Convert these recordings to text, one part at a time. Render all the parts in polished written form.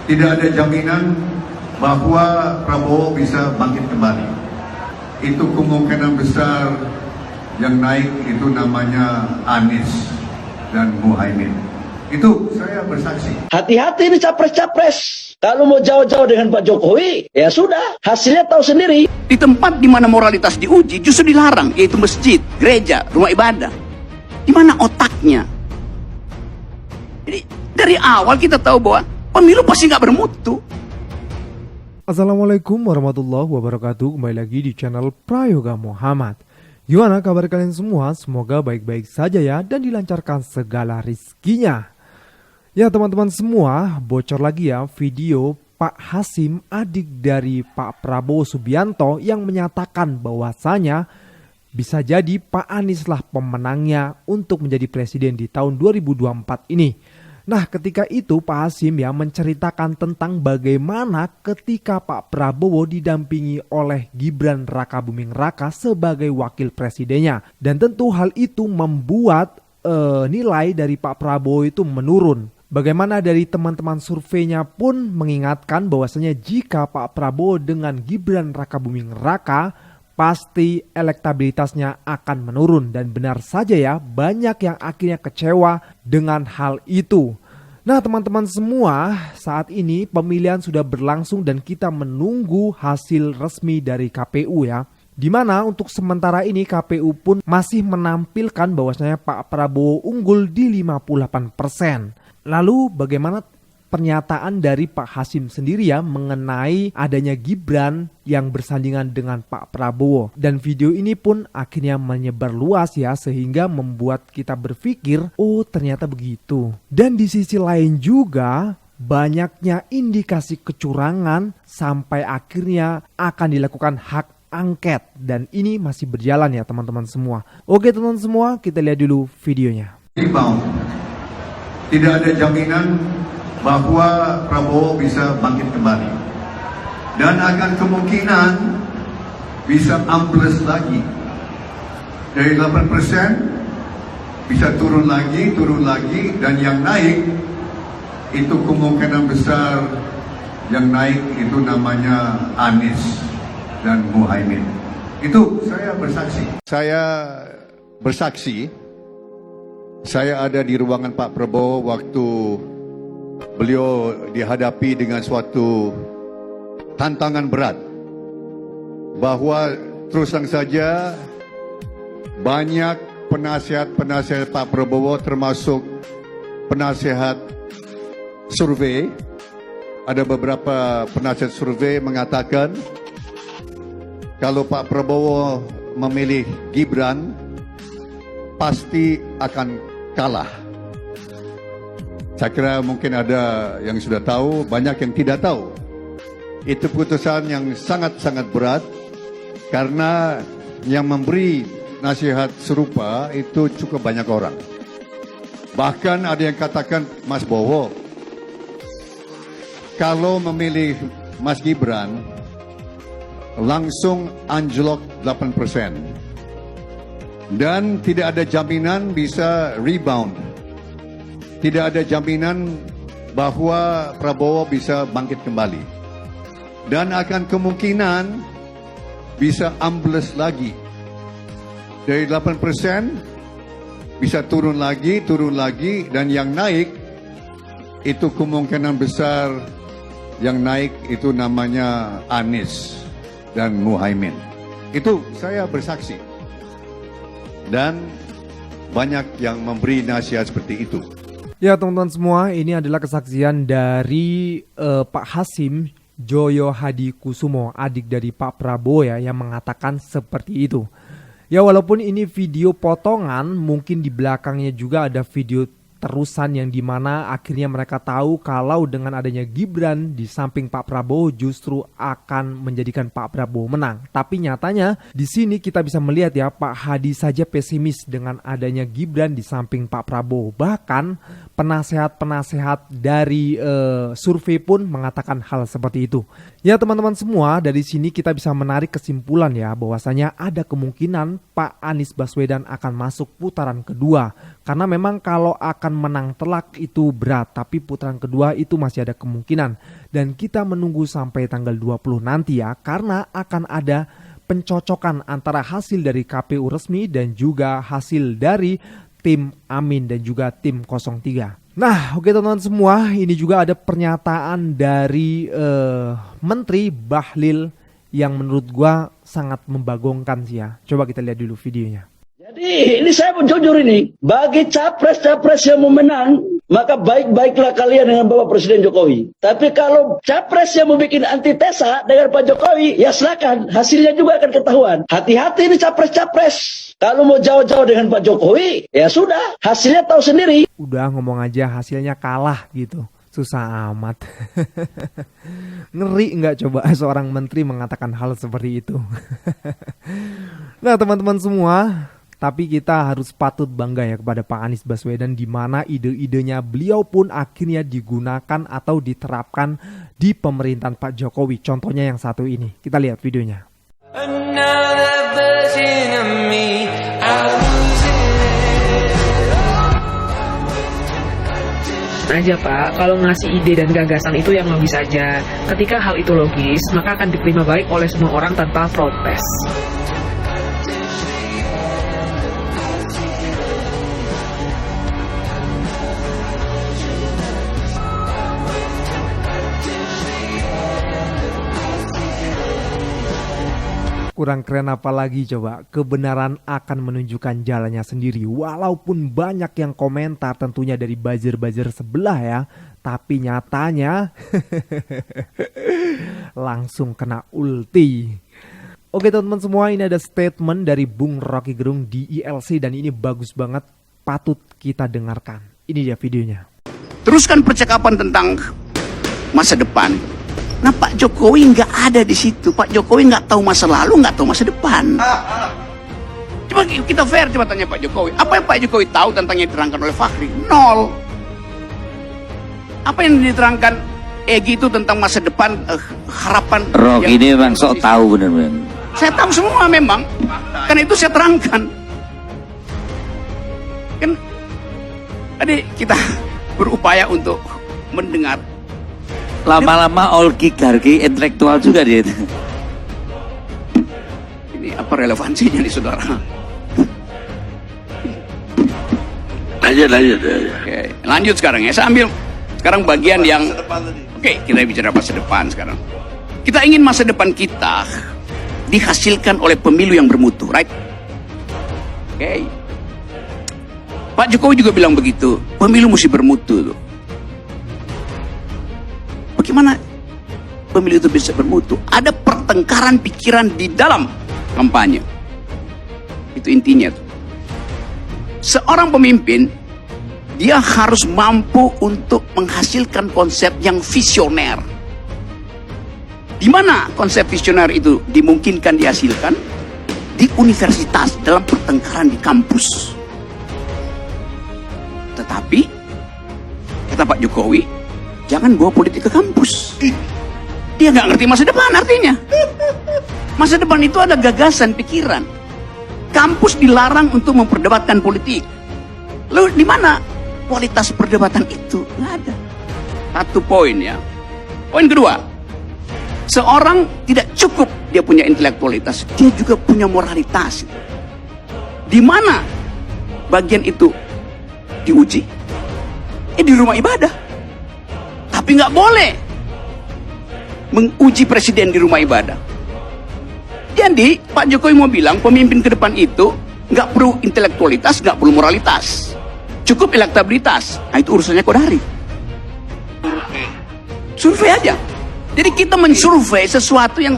Tidak ada jaminan bahwa Prabowo bisa bangkit kembali. Itu kemungkinan besar yang naik itu namanya Anies dan Muhaimin. Itu saya bersaksi. Hati-hati nih capres-capres. Kalau mau jauh-jauh dengan Pak Jokowi, ya sudah, hasilnya tahu sendiri. Di tempat di mana moralitas diuji justru dilarang, yaitu masjid, gereja, rumah ibadah. Di mana otaknya? Jadi dari awal kita tahu bahwa pemilu pasti nggak bermutu. Assalamualaikum warahmatullahi wabarakatuh. Kembali lagi di channel Prayoga Muhammad. Gimana kabar kalian semua? Semoga baik-baik saja ya dan dilancarkan segala rizkinya. Ya teman-teman semua, bocor lagi ya video Pak Hasim, adik dari Pak Prabowo Subianto, yang menyatakan bahwasanya bisa jadi Pak Anies lah pemenangnya untuk menjadi presiden di tahun 2024 ini. Nah, ketika itu Pak Hasim ya menceritakan tentang bagaimana ketika Pak Prabowo didampingi oleh Gibran Rakabuming Raka sebagai wakil presidennya. Dan tentu hal itu membuat nilai dari Pak Prabowo itu menurun. Bagaimana dari teman-teman surveinya pun mengingatkan bahwasanya jika Pak Prabowo dengan Gibran Rakabuming Raka pasti elektabilitasnya akan menurun, dan benar saja ya, banyak yang akhirnya kecewa dengan hal itu. Nah teman-teman semua, saat ini pemilihan sudah berlangsung dan kita menunggu hasil resmi dari KPU ya. Dimana untuk sementara ini KPU pun masih menampilkan bahwasanya Pak Prabowo unggul di 58%. Lalu bagaimana pernyataan dari Pak Hasim sendiri ya mengenai adanya Gibran yang bersandingan dengan Pak Prabowo. Dan video ini pun akhirnya menyebar luas ya, sehingga membuat kita berpikir, oh ternyata begitu. Dan di sisi lain juga banyaknya indikasi kecurangan sampai akhirnya akan dilakukan hak angket. Dan ini masih berjalan ya teman-teman semua. Oke teman-teman semua, kita lihat dulu videonya. Tidak ada jaminan bahwa Prabowo bisa bangkit kembali, dan akan kemungkinan bisa ambles lagi dari 8% bisa turun lagi, dan yang naik itu kemungkinan besar yang naik itu namanya Anies dan Muhaimin. Itu saya bersaksi. Saya ada di ruangan Pak Prabowo waktu beliau dihadapi dengan suatu tantangan berat, bahwa terus terang saja banyak penasihat Pak Prabowo, termasuk penasihat survei, ada beberapa penasihat survei mengatakan kalau Pak Prabowo memilih Gibran pasti akan kalah. Saya kira mungkin ada yang sudah tahu, banyak yang tidak tahu. Itu putusan yang sangat-sangat berat, karena yang memberi nasihat serupa itu cukup banyak orang. Bahkan ada yang katakan, Mas Bowo, kalau memilih Mas Gibran langsung anjlok 8%. Dan tidak ada jaminan bisa rebound. Tidak ada jaminan bahwa Prabowo bisa bangkit kembali. Dan akan kemungkinan bisa ambles lagi. Dari 8% bisa turun lagi, dan yang naik itu kemungkinan besar yang naik itu namanya Anies dan Muhaimin. Itu saya bersaksi. Dan banyak yang memberi nasihat seperti itu. Ya teman-teman semua, ini adalah kesaksian dari Pak Hasim Joyo Hadi Kusumo, adik dari Pak Prabowo ya, yang mengatakan seperti itu. Ya walaupun ini video potongan, mungkin di belakangnya juga ada video terusan yang dimana akhirnya mereka tahu kalau dengan adanya Gibran di samping Pak Prabowo justru akan menjadikan Pak Prabowo menang. Tapi nyatanya di sini kita bisa melihat ya, Pak Hadi saja pesimis dengan adanya Gibran di samping Pak Prabowo. Bahkan penasehat-penasehat dari survei pun mengatakan hal seperti itu. Ya teman-teman semua, dari sini kita bisa menarik kesimpulan ya, bahwasanya ada kemungkinan Pak Anies Baswedan akan masuk putaran kedua. Karena memang kalau akan menang telak itu berat, tapi putaran kedua itu masih ada kemungkinan. Dan kita menunggu sampai tanggal 20 nanti ya, karena akan ada pencocokan antara hasil dari KPU resmi dan juga hasil dari tim Amin dan juga tim 03. Nah, oke teman-teman semua, ini juga ada pernyataan dari Menteri Bahlil yang menurut gua sangat membagongkan sih ya. Coba kita lihat dulu videonya. Jadi ini saya pun jujur ini, bagi capres-capres yang mau menang, maka baik-baiklah kalian dengan Bapak Presiden Jokowi. Tapi kalau capres yang mau bikin antitesa dengan Pak Jokowi, ya silakan, hasilnya juga akan ketahuan. Hati-hati ini capres-capres. Kalau mau jauh-jauh dengan Pak Jokowi, ya sudah, hasilnya tahu sendiri. Udah ngomong aja hasilnya kalah gitu. Susah amat. Ngeri nggak coba seorang menteri mengatakan hal seperti itu. Nah teman-teman semua, tapi kita harus patut bangga ya kepada Pak Anies Baswedan, di mana ide-idenya beliau pun akhirnya digunakan atau diterapkan di pemerintahan Pak Jokowi. Contohnya yang satu ini, kita lihat videonya. Aja Pak, kalau ngasih ide dan gagasan itu yang logis saja. Ketika hal itu logis, maka akan diterima baik oleh semua orang tanpa protes. Kurang keren apa lagi coba, kebenaran akan menunjukkan jalannya sendiri. Walaupun banyak yang komentar tentunya dari buzzer-buzzer sebelah ya, tapi nyatanya langsung kena ulti. Oke teman-teman semua, ini ada statement dari Bung Rocky Gerung di ILC dan ini bagus banget, patut kita dengarkan. Ini dia videonya. Teruskan percakapan tentang masa depan. Nah Pak Jokowi nggak ada di situ. Pak Jokowi nggak tahu masa lalu, nggak tahu masa depan. Coba kita fair, coba tanya Pak Jokowi. Apa yang Pak Jokowi tahu tentang yang diterangkan oleh Fakhri? Nol. Apa yang diterangkan Egy itu tentang masa depan, harapan. Rock ini memang sok tahu bener-bener. Saya tahu semua memang. Karena itu saya terangkan. Kan tadi kita berupaya untuk mendengar. Lama-lama oligarki intelektual juga dia. Ini apa relevansinya nih saudara? Lanjut. Oke, lanjut sekarang ya. Saya ambil sekarang bagian yang oke, kita bicara masa depan sekarang. Kita ingin masa depan kita dihasilkan oleh pemilu yang bermutu, right? Oke. Pak Jokowi juga bilang begitu, pemilu mesti bermutu tuh. Bagaimana pemilu itu bisa bermutu? Ada pertengkaran pikiran di dalam kampanye. Itu intinya tuh. Seorang pemimpin, dia harus mampu untuk menghasilkan konsep yang visioner. Di mana konsep visioner itu dimungkinkan dihasilkan? Di universitas, dalam pertengkaran di kampus. Tetapi, kata Pak Jokowi, jangan bawa politik ke kampus. Dia nggak ngerti masa depan artinya. Masa depan itu ada gagasan, pikiran. Kampus dilarang untuk memperdebatkan politik. Lalu di mana kualitas perdebatan itu? Nggak ada. Satu poin ya. Poin kedua, seorang tidak cukup dia punya intelektualitas, dia juga punya moralitas. Di mana bagian itu diuji? Di rumah ibadah. Tapi nggak boleh menguji presiden di rumah ibadah. Jadi Pak Jokowi mau bilang pemimpin ke depan itu nggak perlu intelektualitas, nggak perlu moralitas, cukup elektabilitas. Nah itu urusannya Kodari. Survei aja. Jadi kita mensurvei sesuatu yang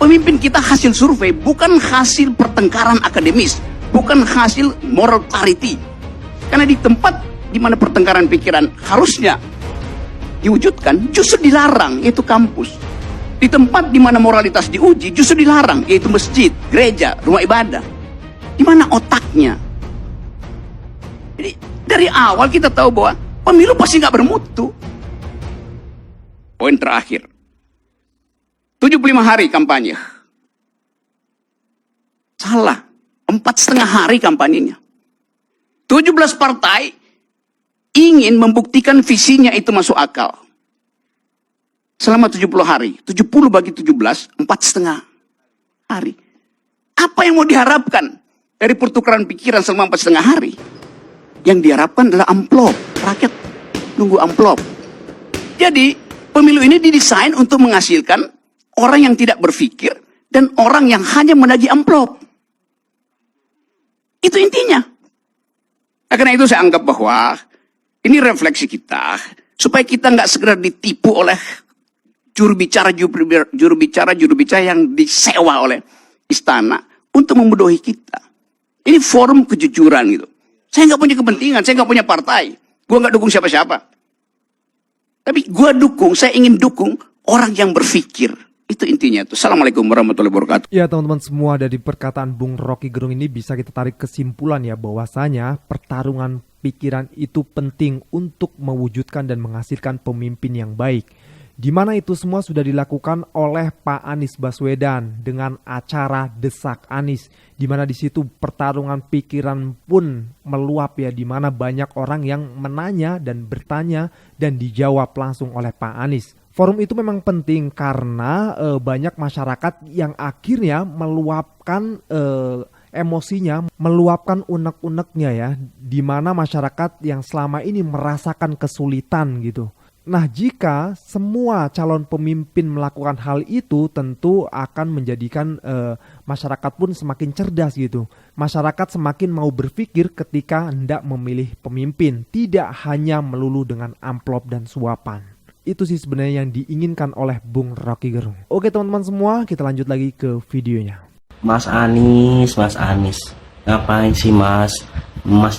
pemimpin kita hasil survei, bukan hasil pertengkaran akademis, bukan hasil moral clarity. Karena di tempat di mana pertengkaran pikiran harusnya diwujudkan, justru dilarang, yaitu kampus. Di tempat di mana moralitas diuji, justru dilarang, yaitu masjid, gereja, rumah ibadah. Di mana otaknya? Jadi dari awal kita tahu bahwa pemilu pasti nggak bermutu. Poin terakhir, 75 hari kampanye. Salah, 4,5 hari kampanyenya. 17 partai ingin membuktikan visinya itu masuk akal. Selama 70 hari. 70 bagi 17, 4,5 hari. Apa yang mau diharapkan dari pertukaran pikiran selama 4,5 hari? Yang diharapkan adalah amplop. Rakyat nunggu amplop. Jadi, pemilu ini didesain untuk menghasilkan orang yang tidak berpikir dan orang yang hanya menagih amplop. Itu intinya. Nah, karena itu saya anggap bahwa ini refleksi kita supaya kita nggak sekedar ditipu oleh juru bicara yang disewa oleh istana untuk membodohi kita. Ini forum kejujuran gitu. Saya nggak punya kepentingan, saya nggak punya partai. Gue nggak dukung siapa-siapa. Tapi saya ingin dukung orang yang berpikir. Itu intinya tuh. Assalamualaikum warahmatullahi wabarakatuh. Ya teman-teman semua, dari perkataan Bung Rocky Gerung ini bisa kita tarik kesimpulan ya bahwasanya pertarungan pikiran itu penting untuk mewujudkan dan menghasilkan pemimpin yang baik. Di mana itu semua sudah dilakukan oleh Pak Anies Baswedan dengan acara Desak Anies, di mana di situ pertarungan pikiran pun meluap ya, di mana banyak orang yang menanya dan bertanya dan dijawab langsung oleh Pak Anies. Forum itu memang penting karena banyak masyarakat yang akhirnya meluapkan emosinya, meluapkan unek-uneknya ya, di mana masyarakat yang selama ini merasakan kesulitan gitu. Nah, jika semua calon pemimpin melakukan hal itu, tentu akan menjadikan masyarakat pun semakin cerdas gitu. Masyarakat semakin mau berpikir ketika hendak memilih pemimpin, tidak hanya melulu dengan amplop dan suapan. Itu sih sebenarnya yang diinginkan oleh Bung Rocky Gerung. Oke teman-teman semua, kita lanjut lagi ke videonya. Mas Anies, ngapain sih Mas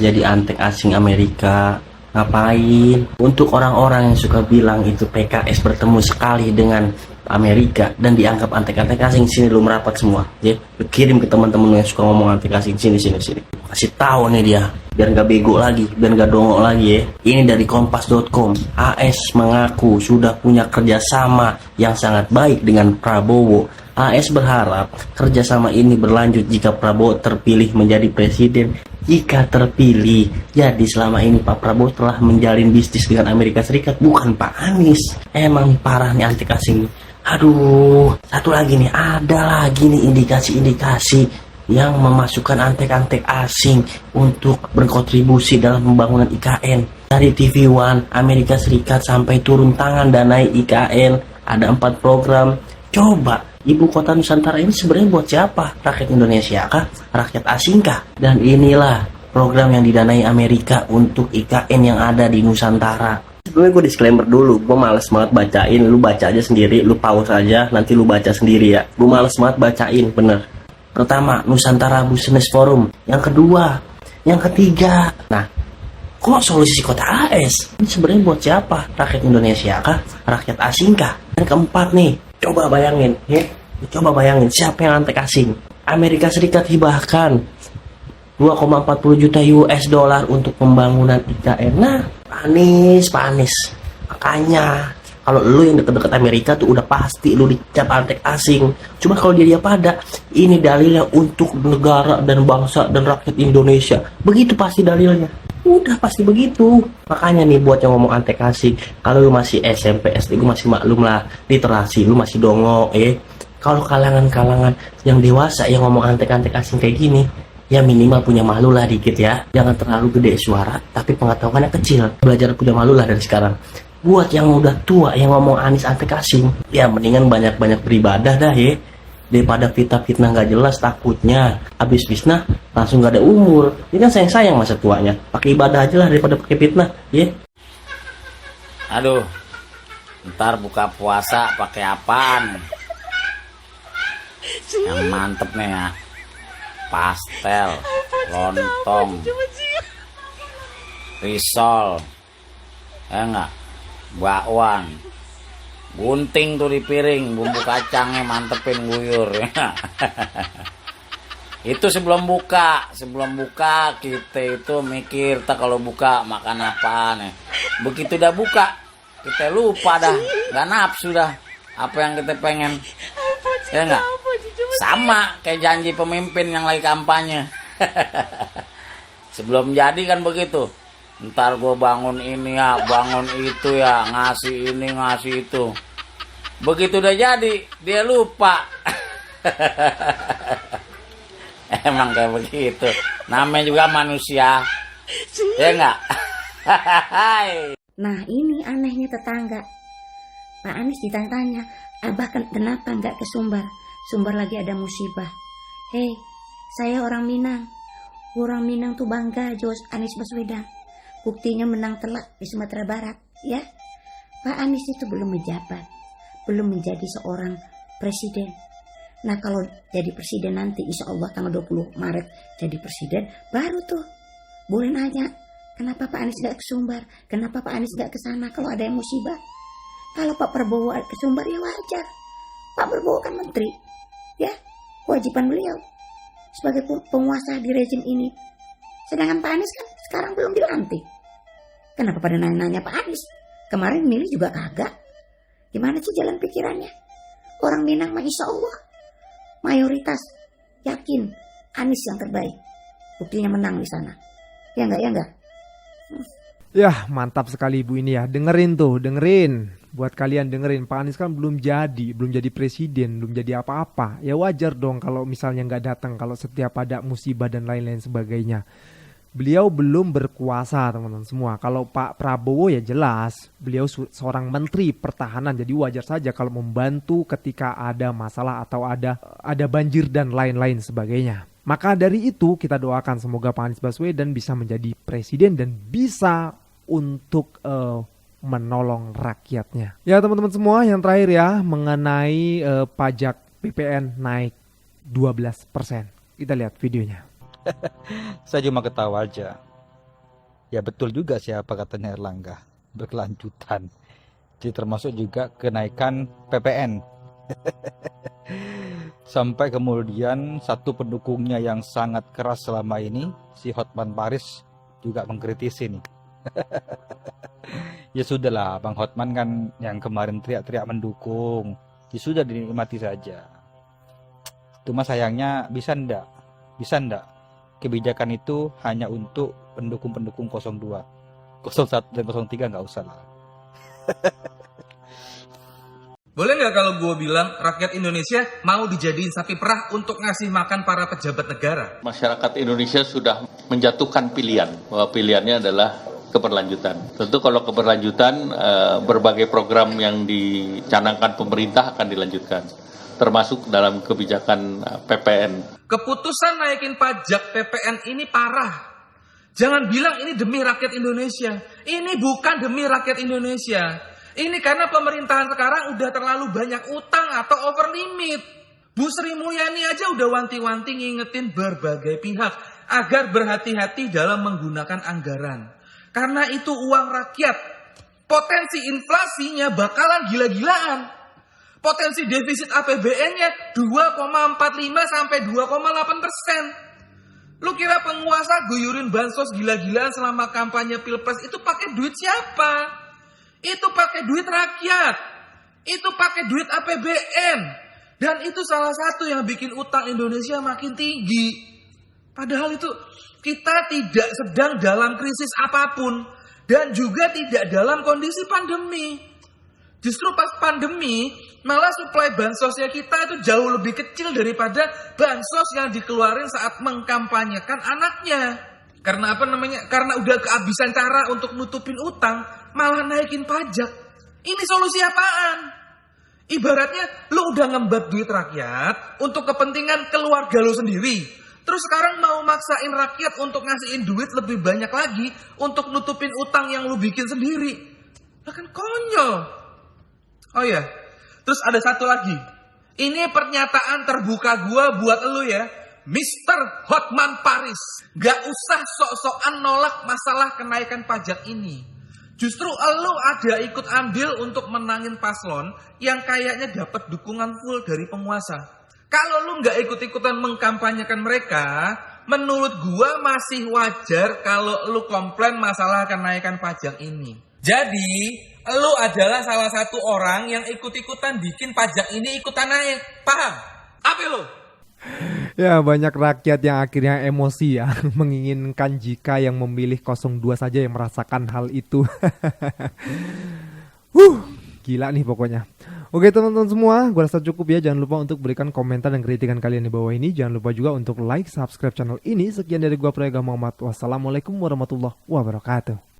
jadi antek asing Amerika? Ngapain? Untuk orang-orang yang suka bilang itu PKS bertemu sekali dengan Amerika dan dianggap antek-antek asing, sini lu merapat semua, ya. Lu kirim ke teman-teman yang suka ngomong antek asing, sini. Kasih tahu nih dia, biar nggak bego lagi, biar nggak dongok lagi ya. Ini dari kompas.com. AS mengaku sudah punya kerjasama yang sangat baik dengan Prabowo. AS berharap kerjasama ini berlanjut jika Prabowo terpilih menjadi presiden. Jika terpilih, jadi selama ini Pak Prabowo telah menjalin bisnis dengan Amerika Serikat, bukan Pak Anies. Emang parah nih antek asing. Aduh, satu lagi nih, ada lagi nih indikasi-indikasi yang memasukkan antek-antek asing untuk berkontribusi dalam pembangunan IKN. Dari TV One, Amerika Serikat sampai turun tangan danai IKN, ada 4 program. Coba, ibu kota Nusantara ini sebenarnya buat siapa? Rakyat Indonesia kah? Rakyat asing kah? Dan inilah program yang didanai Amerika untuk IKN yang ada di Nusantara. Sebelumnya gue disclaimer dulu, gue males banget bacain. Lu baca aja sendiri, lu pause aja, nanti lu baca sendiri ya. Gue males banget bacain, bener. Pertama, Nusantara Business Forum. Yang kedua, yang ketiga. Nah, kok solusi kota AS? Ini sebenarnya buat siapa? Rakyat Indonesia kah? Rakyat asing kah? Yang keempat nih, coba bayangin, ya. Coba bayangin siapa yang antek asing. Amerika Serikat hibahkan 2,40 juta US dollar untuk pembangunan IKN. Nah, Pak Anies. Makanya kalau lu yang deket-deket Amerika tuh udah pasti lu dicap antek asing. Cuma kalau dia pada, ini dalilnya untuk negara dan bangsa dan rakyat Indonesia. Begitu pasti dalilnya. Udah pasti begitu. Makanya nih buat yang ngomong antek asing, kalau lu masih SMP, SD, gue masih maklum lah, literasi, lu masih dongok, Kalau kalangan-kalangan yang dewasa yang ngomong antek-antek asing kayak gini, ya minimal punya malu lah dikit ya. Jangan terlalu gede suara, tapi pengetahuannya kecil. Belajar punya malu lah dari sekarang. Buat yang udah tua yang ngomong Anies antek asing, ya mendingan banyak-banyak beribadah dah ya. Daripada fitnah nggak jelas, takutnya habis fitnah langsung nggak ada umur. Ini kan sayang-sayang masa tuanya. Pakai ibadah aja lah daripada pakai fitnah, ya. Aduh, ntar buka puasa pakai apaan? Yang mantep nih ya, pastel, lontong, risol, enggak, bakwan, gunting tuh di piring, bumbu kacangnya mantepin guyur. Itu sebelum buka kita itu mikir tak kalau buka makan apaan ya. Begitu udah buka kita lupa dah, nggak nafsu dah apa yang kita pengen. Ya enggak? Sama kayak janji pemimpin yang lagi kampanye. Sebelum jadi kan begitu. Ntar gue bangun ini ya, bangun itu ya, ngasih ini, ngasih itu. Begitu udah jadi, dia lupa. Emang kayak begitu. Namanya juga manusia. Ya enggak? Nah ini anehnya tetangga. Pak Anies ditanya, Abah kenapa nggak ke Sumbar? Sumbar lagi ada musibah. Hei, saya orang Minang. Orang Minang tuh bangga Jos Anies Baswedan. Buktinya menang telak di Sumatera Barat, ya. Pak Anies itu belum menjabat, belum menjadi seorang presiden. Nah kalau jadi presiden nanti, insya Allah tanggal 20 Maret jadi presiden, baru tuh boleh nanya, kenapa Pak Anies nggak ke Sumbar? Kenapa Pak Anies nggak ke sana kalau ada yang musibah? Kalau Pak Prabowo ke Sumbar ya wajar. Pak Prabowo kan menteri, ya, kewajiban beliau sebagai penguasa di rezim ini. Sedangkan Pak Anies kan sekarang belum dilantik. Kenapa pada nanya-nanya Pak Anies? Kemarin milih juga kagak. Gimana sih jalan pikirannya? Orang Minang mah insya Allah mayoritas yakin Anies yang terbaik. Buktinya menang di sana. Ya enggak, ya enggak? Ya mantap sekali ibu ini ya. Dengerin tuh, dengerin. Buat kalian dengerin, Pak Anies kan belum jadi presiden, belum jadi apa-apa. Ya wajar dong kalau misalnya nggak datang, kalau setiap ada musibah dan lain-lain sebagainya. Beliau belum berkuasa teman-teman semua. Kalau Pak Prabowo ya jelas, beliau seorang menteri pertahanan. Jadi wajar saja kalau membantu ketika ada masalah atau ada banjir dan lain-lain sebagainya. Maka dari itu kita doakan semoga Pak Anies Baswedan bisa menjadi presiden dan bisa untuk menolong rakyatnya. Ya teman-teman semua, yang terakhir ya mengenai pajak PPN naik 12%. Kita lihat videonya. Saya cuma ketawa aja. Ya betul juga sih apa katanya Erlangga, berkelanjutan. Jadi termasuk juga kenaikan PPN. Sampai kemudian satu pendukungnya yang sangat keras selama ini, si Hotman Paris, juga mengkritisi nih. Ya sudahlah, Bang Hotman kan yang kemarin teriak-teriak mendukung. Ya sudah dinikmati saja. Cuma sayangnya bisa ndak kebijakan itu hanya untuk pendukung-pendukung 02. 01 dan 03 nggak usah lah. Boleh nggak kalau gue bilang rakyat Indonesia mau dijadiin sapi perah untuk ngasih makan para pejabat negara? Masyarakat Indonesia sudah menjatuhkan pilihan, bahwa pilihannya adalah keberlanjutan. Tentu kalau keberlanjutan, berbagai program yang dicanangkan pemerintah akan dilanjutkan, termasuk dalam kebijakan PPN. Keputusan naikin pajak PPN ini parah. Jangan bilang ini demi rakyat Indonesia. Ini bukan demi rakyat Indonesia. Ini karena pemerintahan sekarang udah terlalu banyak utang atau over limit. Bu Sri Mulyani aja udah wanti-wanti ngingetin berbagai pihak agar berhati-hati dalam menggunakan anggaran. Karena itu uang rakyat. Potensi inflasinya bakalan gila-gilaan. Potensi defisit APBN-nya 2,45 sampai 2,8%. Lu kira penguasa guyurin bansos gila-gilaan selama kampanye Pilpres itu pakai duit siapa? Itu pakai duit rakyat. Itu pakai duit APBN. Dan itu salah satu yang bikin utang Indonesia makin tinggi. Padahal itu kita tidak sedang dalam krisis apapun. Dan juga tidak dalam kondisi pandemi. Justru pas pandemi, malah suplai bansosnya kita itu jauh lebih kecil daripada bansos yang dikeluarin saat mengkampanyekan anaknya. Karena apa namanya? Karena udah kehabisan cara untuk nutupin utang, malah naikin pajak. Ini solusi apaan? Ibaratnya lu udah ngembat duit rakyat untuk kepentingan keluarga lu sendiri. Terus sekarang mau maksain rakyat untuk ngasihin duit lebih banyak lagi untuk nutupin utang yang lu bikin sendiri. Lah kan konyol. Oh ya, terus ada satu lagi. Ini pernyataan terbuka gua buat elu ya, Mr. Hotman Paris. Gak usah sok-sokan nolak masalah kenaikan pajak ini. Justru elu ada ikut andil untuk menangin paslon yang kayaknya dapat dukungan full dari penguasa. Kalau lu gak ikut-ikutan mengkampanyekan mereka, menurut gua masih wajar kalau lu komplain masalah kenaikan pajak ini. Jadi, lu adalah salah satu orang yang ikut-ikutan bikin pajak ini ikutan naik. Paham? Apa lu? Ya, banyak rakyat yang akhirnya emosi ya, menginginkan jika yang memilih 02 saja yang merasakan hal itu. Gila nih pokoknya. Oke teman-teman semua, gue rasa cukup ya. Jangan lupa untuk berikan komentar dan kritikan kalian di bawah ini. Jangan lupa juga untuk like, subscribe channel ini. Sekian dari gue Prayoga Muhammad. Wassalamualaikum warahmatullahi wabarakatuh.